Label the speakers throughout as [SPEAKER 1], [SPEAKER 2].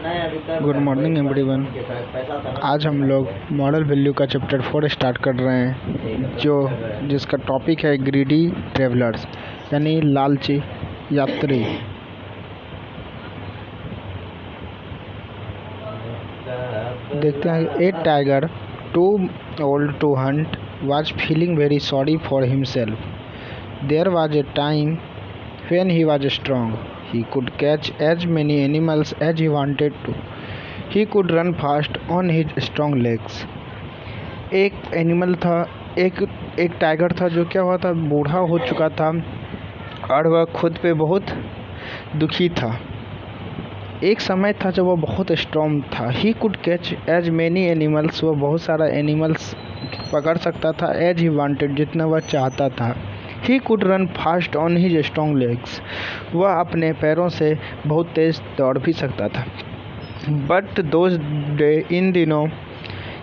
[SPEAKER 1] Good morning everyone. आज हम लोग मॉरल वैल्यू का चैप्टर 4 स्टार्ट कर रहे हैं, जिसका टॉपिक है ग्रीडी ट्रेवलर्स, यानी लालची यात्री। देखते हैं। A tiger too old to hunt was feeling very sorry for himself. There was a time when he was strong. He could catch as many animals as he wanted to. He could run fast on his strong legs. एक animal था, एक tiger था जो क्या हुआ था, बूढ़ा हो चुका था और वह खुद पे बहुत दुखी था। एक समय था जब वह बहुत स्ट्रॉन्ग था। He could catch as many animals, वह बहुत सारा एनिमल्स पकड़ सकता था। एज ही वांटेड, जितना वह चाहता था। He could run fast on his strong legs, वह अपने पैरों से बहुत तेज दौड़ भी सकता था। बट दोज डे, इन दिनों,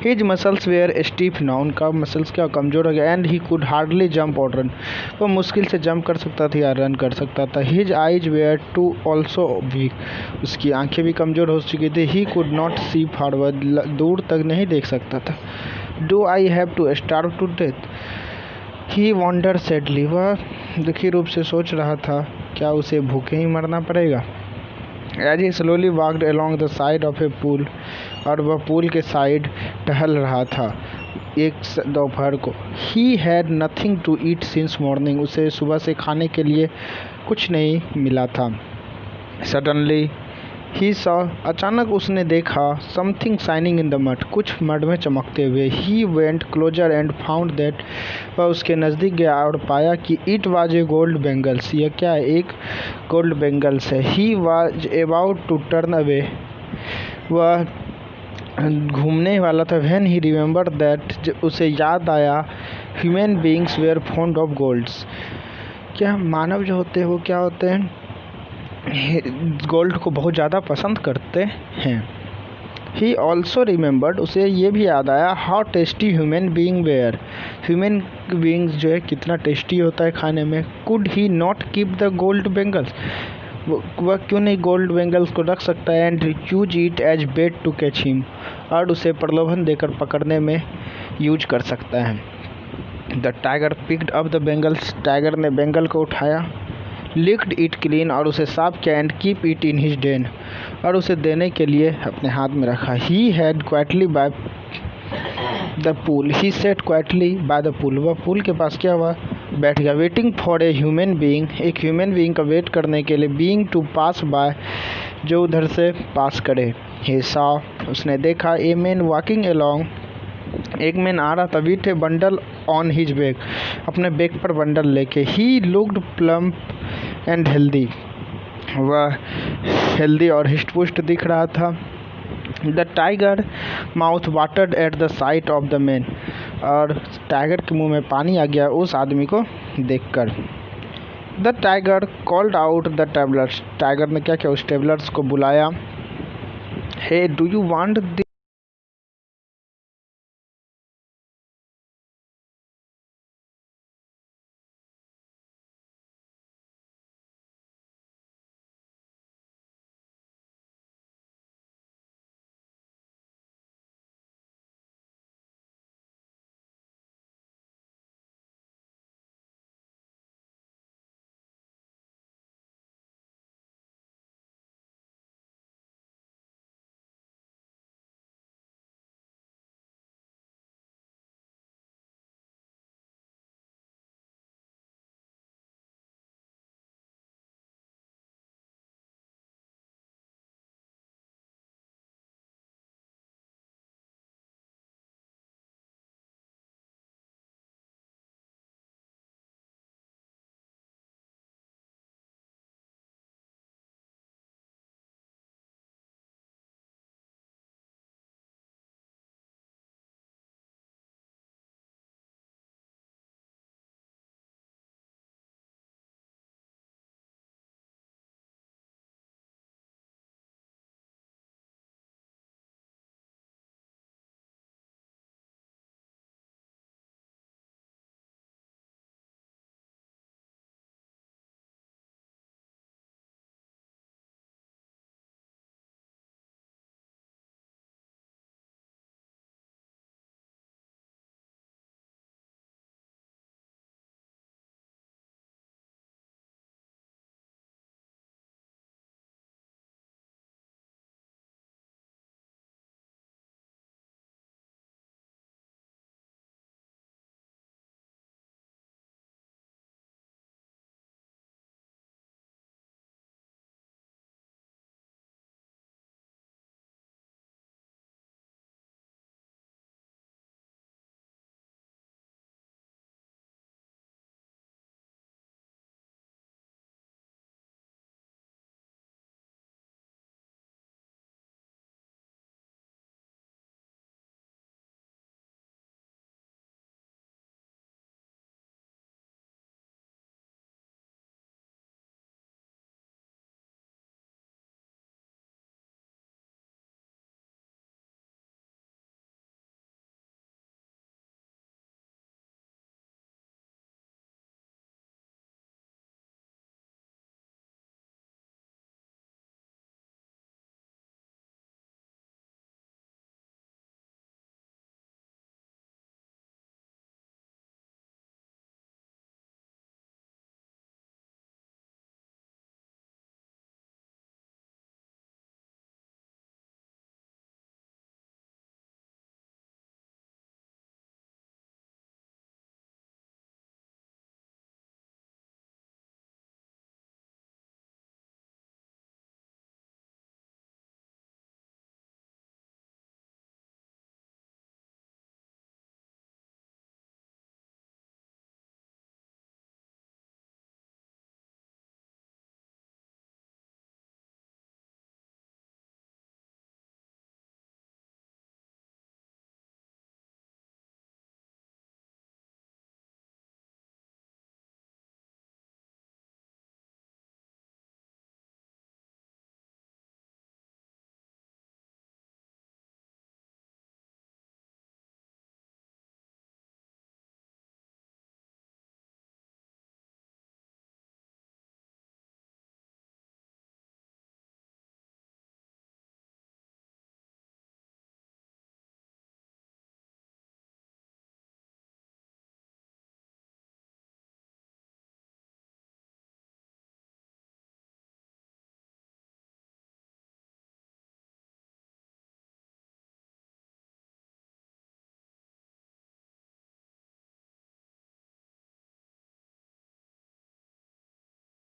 [SPEAKER 1] हिज मसल्स वेयर स्टीफ नाउ, उनका मसल्स क्या कमज़ोर हो गया। And he could hardly jump और रन, वह मुश्किल से जंप कर सकता था या रन कर सकता था। His eyes were too also weak, उसकी आंखें भी कमज़ोर हो चुकी थी। He could not see forward, दूर तक नहीं देख सकता था। Do I have to starve to death, he wonder sadly, वह दुखी रूप से सोच रहा था, क्या उसे भूखे ही मरना पड़ेगा। As he slowly walked along the side of a pool, और वह पूल के साइड टहल रहा था एक दोपहर को। He had nothing to eat since morning, उसे सुबह से खाने के लिए कुछ नहीं मिला था। सडनली ही सॉ, अचानक उसने देखा, something shining in the mud, कुछ मड में चमकते हुए। He went closer and found that, वह उसके नज़दीक गया और पाया कि it was a gold bangles, यह क्या है, एक गोल्ड बेंगल्स है। He was about to turn away, वह घूमने वाला था। व्हेन ही रिमेंबर दैट, उसे याद आया, human beings were fond of golds, क्या मानव जो होते हैं वो क्या होते हैं, गोल्ड को बहुत ज़्यादा पसंद करते हैं। ही ऑल्सो रिमेंबर्ड, उसे ये भी याद आया, how tasty human being were, human beings जो है कितना टेस्टी होता है खाने में। Could he not keep the gold bangles, वह क्यों नहीं गोल्ड बेंगल्स को रख सकता है। And use it as bait to catch him, और उसे प्रलोभन देकर पकड़ने में यूज कर सकता है। The tiger picked up the bangles, tiger ने बेंगल को उठाया। लिक्ड इट क्लीन, और उसे साफ किया। And keep it in his den, और उसे देने के लिए अपने हाथ में रखा। He had quietly by the pool, he set quietly by the pool, वह पूल के पास क्या हुआ, बैठ गया। Waiting for a human being, एक ह्यूमन बीइंग का वेट करने के लिए। बीइंग टू पास बाय, जो उधर से पास करे। ही सॉ, उसने देखा, ए मैन वॉकिंग अलोंग, एक मैन आ रहा था। With A bundle on his back, अपने बैक पर बंडल लेके। He looked plump and healthy, वह हेल्दी और हिष्टपुष्ट दिख रहा था। The tiger mouth watered at the site of the man, और टाइगर के मुंह में पानी आ गया उस आदमी को देखकर। The tiger called out the travellers, tiger ने क्या किया, उस ट्रेवलर्स को बुलाया। हे डू यू वांट